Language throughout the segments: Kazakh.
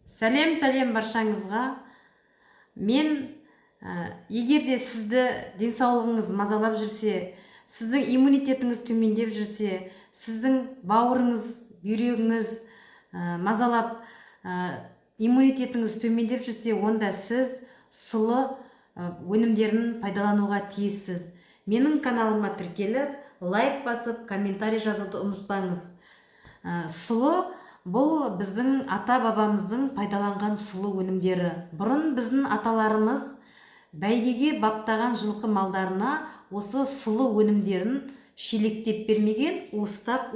Сәлем баршаңызға. Мен егер де сізді денсаулығыңыз мазалап жүрсе, сіздің иммунитетіңіз төмендеп жүрсе, сіздің бауырыңыз, бүйрегіңіз мазалап, иммунитетіңіз төмендеп жүрсе, онда сіз сұлы өнімдерін пайдалануға тиіссіз. Менің каналыма тіркеліп, лайк басып, комментарий жазуды ұмытпаңыз. Сұлы бұл біздің ата-бабамыздың пайдаланған сұлы өнімдері. Бұрын біздің аталарымыз бәйгеге баптаған жылқы малдарына осы сұлы өнімдерін шелектеп бермеген, уыстап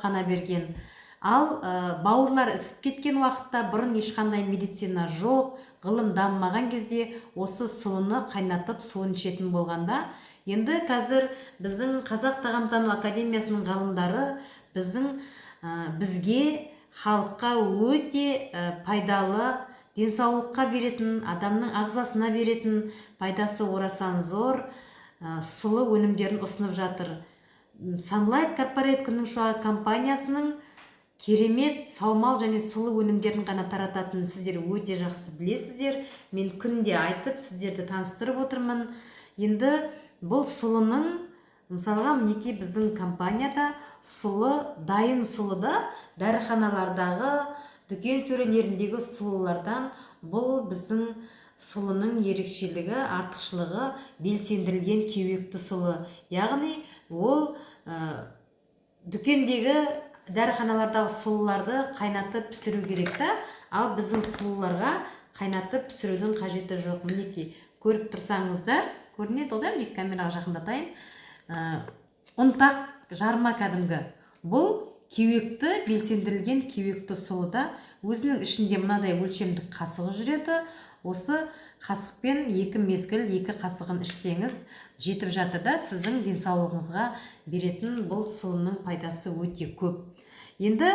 қана берген. Ал бауырлар ісіп кеткен уақытта, бұрын ешқандай медицина жоқ, ғылым дамымаған кезде осы сұлыны қайнатып суын ішетін болғанда, енді қазір біздің Қазақ тағамтану академиясының ғалымдары бізге халыққа өте пайдалы, денсаулыққа беретін, адамның ағзасына беретін пайдасы орасан зор сұлы өнімдерін ұсынып жатыр. Sunlight Corporate күннің шуағы компаниясының керемет саумал және сұлы өнімдерін ғана тарататынын сіздер өте жақсы білесіздер. Мен күнде айтып, сіздерді таныстырып отырмын. Енді бұл сұлының, мысалға, мінекей біздің компанияда сұлы, дайын сұлыда, дәріханалардағы, дүкен сөрелеріндегі сұлылардан бұл біздің сұлының ерекшелігі, артықшылығы белсендірілген кеуекті сұлы. Яғни ол дүкендегі дәріханалардағы сұлыларды қайнатып пісіру керек та, ал біздің сұлыларға қайнатып пісірудің қажеті жоқ. Мінекей көріп тұрсаңыздар, көрінеді ғой да, мен камераға жақындатайын. Ұнтақ жарма кәдімгі. Бұл кеуекті, белсендірілген кеуекті сұлыда өзінің ішінде мынадай өлшемдік қасығы жүреді. Осы қасықпен 2 мезгіл 2 қасығын ішсеңіз жетіп жатыр да, сіздің денсаулығыңызға беретін бұл сұлының пайдасы өте көп. Енді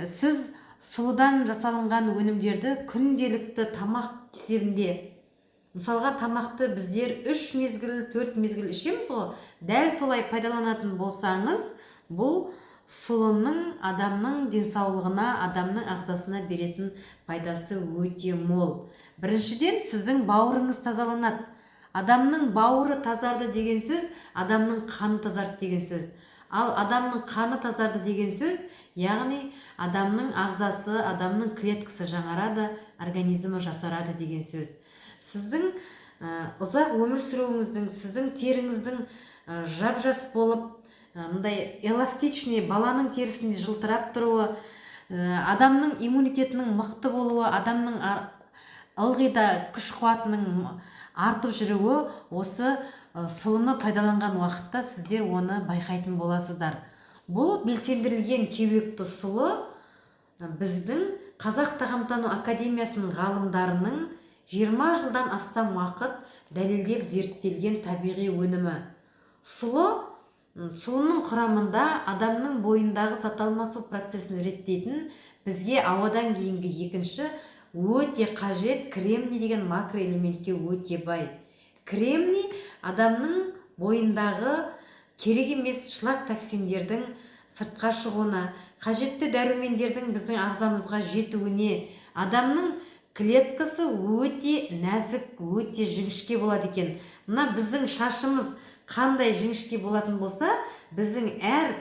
сіз сұлыдан жасалынған өнімдерді күнделікті тамақ есебінде, мысалға, тамақты біздер 3 мезгіл, 4 мезгіл ішеміз ғой, дәл солай пайдаланатын болсаңыз, бұл сұлының адамның денсаулығына, адамның ағзасына беретін пайдасы өте мол. Біріншіден, сіздің бауырыңыз тазаланады. Адамның бауыры тазарды деген сөз, адамның қаны тазарды деген сөз. Ал адамның қаны тазарды деген сөз, яғни адамның ағзасы, адамның клеткасы жаңарады, организмі жасарады деген сөз. Сіздің ұзақ өмір сүруіңіздің, сіздің теріңіздің жап-жас болып, мындай эластичный, баланың терісінде жылтырап тұруы, адамның иммунитетінің мықты болуы, адамның ылғида күш қуатының артып жүруі осы сұлыны пайдаланған уақытта сіздер оны байқайтын боласыздар. Бұл белсендірілген кеуекті сұлы біздің Қазақ тағамтану академиясының ғалымдарының 20 жылдан астам уақыт дәлелдеп зерттелген табиғи өнімі. Сұлының құрамында адамның бойындағы зат алмасу процесін реттейтін, бізге ауадан кейінгі екінші өте қажет кремний деген макроэлементке өте бай. Кремний адамның бойындағы керек емес шлак токсиндердің сыртқа шығуына, қажетті дәрумендердің біздің ағзамызға жетуіне, адамның клеткасы өте нәзік, өте жіңішке болады екен. Мына біздің шашымыз қандай жіңішке болатын болса, біздің әр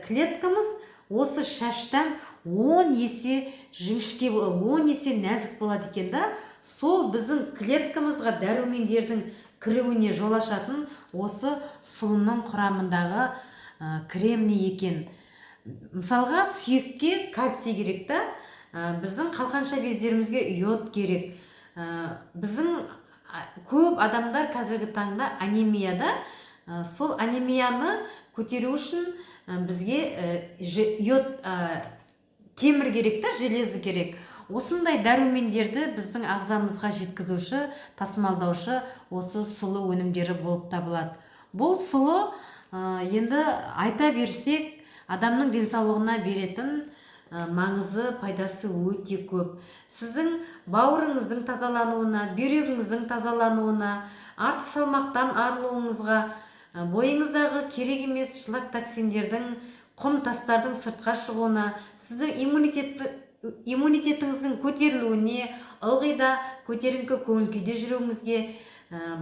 клеткамыз осы шаштан 10 есе жіңішке, 10 есе нәзік болады екен да. Сол біздің клеткамызға дәрумендердің кіруіне жол ашатын осы сұлының құрамындағы кремний екен. Мысалға, сүйекке кальций керек та, біздің қалқанша бездерімізге йод керек. Біздің көп адамдар қазіргі таңда анемияда, сол анемияны көтеру үшін бізге йод, темір керек та, железі керек. Осындай дәрумендерді біздің ағзамызға жеткізуші, тасымалдаушы осы сұлы өнімдері болып табылады. Бұл сұлы, енді айта берсек, адамның денсаулығына беретін маңызы, пайдасы өте көп. Сіздің бауырыңыздың тазалануына, бүйрегіңіздің тазалануына, артық салмақтан арылуыңызға, бойыңыздағы керек емес шлак токсиндердің, құм тастардың сыртқа шығуына, сіздің иммунитетіңіздің көтерілуіне, ылғи да көтеріңкі көңіл күйде жүруіңізге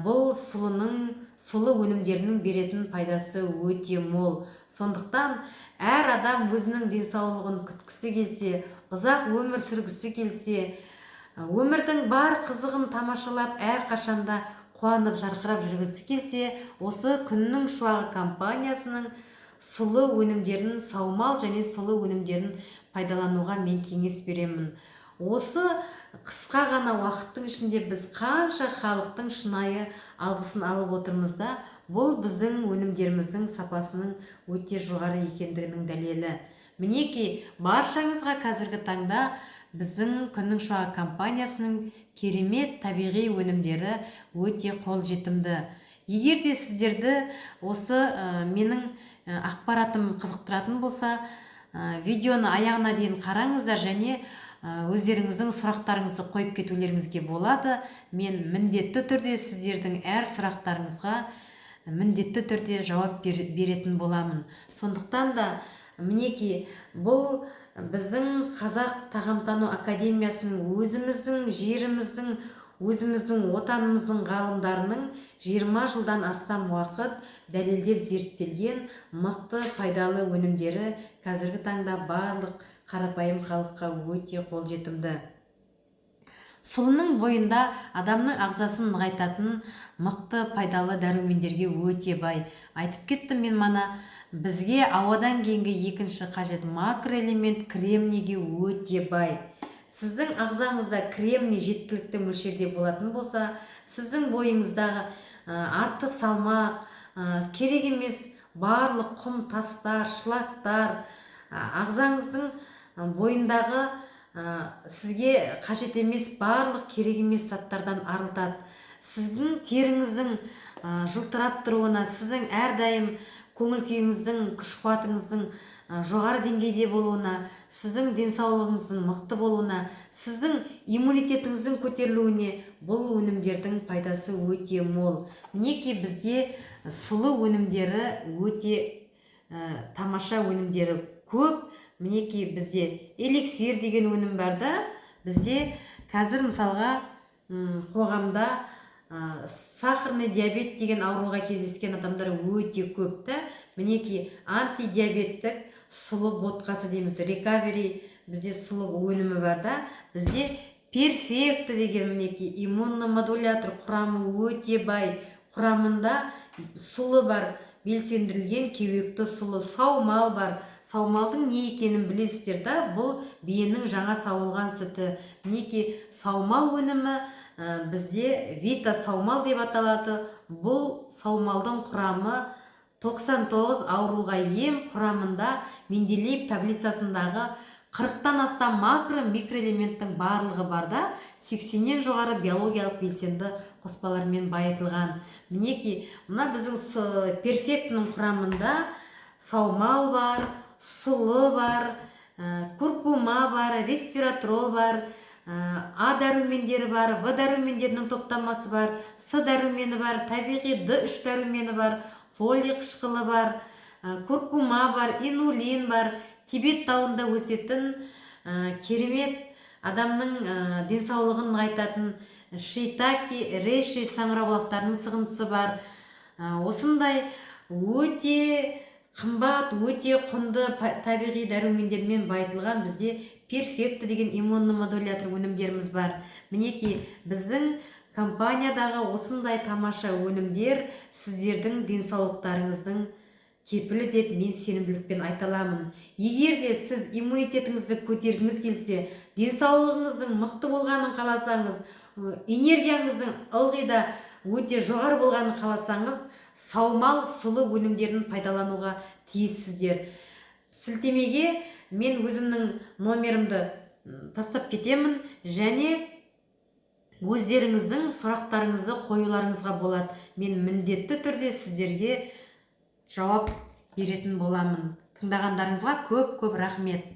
бұл сұлы өнімдерінің беретін пайдасы өте мол. Сондықтан әр адам өзінің денсаулығын күткісі келсе, ұзақ өмір сүргісі келсе, өмірдің бар қызығын тамашалап, әр қашанда қуанып жарқырап жүргісі келсе, осы күннің шуағы компаниясының сұлы өнімдерін, саумал және сұлы өнімдерін пайдалануға мен кеңес беремін. Осы қысқа ғана уақыттың ішінде біз қанша халықтың шынайы алғысын алып отырмыз да, бұл біздің өнімдеріміздің сапасының өте жоғары екендігінің дәлелі. Мінекей, баршаңызға қазіргі таңда біздің күннің шуағы компаниясының керемет табиғи өнімдері өте қолжетімді. Егер де сіздерді осы менің ақпаратым қызықтыратын болса, видеоны аяғына дейін қараңыздар және өздеріңіздің сұрақтарыңызды қойып кетулеріңізге болады. Мен міндетті түрде сіздердің әр сұрақтарыңызға міндетті түрде жауап беретін боламын. Сондықтан да мінекей, бұл біздің Қазақ тағамтану академиясының өзіміздің жеріміздің, өзіміздің отанымыздың ғалымдарының 20 жылдан астам уақыт дәлелдеп зерттелген мықты пайдалы өнімдері қазіргі таңда барлық қарапайым халыққа өте қолжетімді. Сұлының бойында адамның ағзасын нығайтатын мықты пайдалы дәрумендерге өте бай. Айтып кеттім мен мана, бізге ауадан кейінгі екінші қажет макроэлемент кремнийге өте бай. Сіздің ағзаңызда кремний жеткілікті мөлшерде болатын болса, сіздің бойыңыздағы артық салмақ, керек емес барлық құм тастар, шлактар, ағзаңыздың бойындағы сізге қажет емес барлық керек емес заттардан арылтады. Сіздің теріңіздің жылтырап тұруына, сіздің әрдайым көңіл күйіңіздің, күш қуатыңыздың жоғары деңгейде болуына, сіздің денсаулығыңыздың мықты болуына, сіздің иммунитетіңіздің көтерілуіне бұл өнімдердің пайдасы өте мол. Мінекей, бізде сұлы өнімдері өте тамаша өнімдері көп. Мінекей, бізде эликсир деген өнім бар да, бізде қазір мысалға қоғамда сахарный диабет деген ауруға кездескен адамдар өте көп та. Мінекей, антидиабеттік сұлы ботқасы дейміз, рекавери, бізде сұлы өнімі бар да. Бізде перфекті деген мінекей иммуномодулятор құрамы өте бай. Құрамында сұлы бар, белсендірілген кеуекті сұлы, саумал бар. Саумалдың не екенін білесіздер да, бұл биенің жаңа сауылған сүті. Мінекей, саумал өнімі бізде вита саумал деп аталады. Бұл саумалдың құрамы 99 ауруға ем, құрамында Менделеев таблицасындағы 40-тан астам макро микроэлементтің барлығы бар да, 80-нен жоғары биологиялық белсенді қоспалармен байытылған. Мінекей, мына біздің перфектінің құрамында саумал бар, сұлы бар, куркума бар, ресвератрол бар, А дәрумендері бар, В дәрумендерінің топтамасы бар, С дәрумені бар, табиғи Д3 дәрумені бар, фолий қышқылы бар, куркума бар, инулин бар, Тибет тауында өсетін керемет адамның денсаулығын нығайтатын шийтаки, рейши саңырауқұлақтарының сығындысы бар. Осындай өте қымбат, өте құнды табиғи дәрумендермен байытылған бізде перфекті деген иммуномодулятор өнімдеріміз бар. Мінекей, біздің компаниядағы осындай тамаша өнімдер сіздердің денсаулықтарыңыздың кепілі деп мен сенімділікпен айталамын. Егер де сіз иммунитетіңізді көтергіңіз келсе, денсаулығыңыздың мықты болғанын қаласаңыз, энергияңыздың ылғи да өте жоғары болғанын қаласаңыз, саумал сұлы өнімдерін пайдалануға тиіссіздер. Сілтемеге мен өзімнің номерімді тастап кетемін және өздеріңіздің сұрақтарыңызды қоюларыңызға болады. Мен міндетті түрде сіздерге жауап беретін боламын. Тыңдағандарыңызға көп-көп рахмет.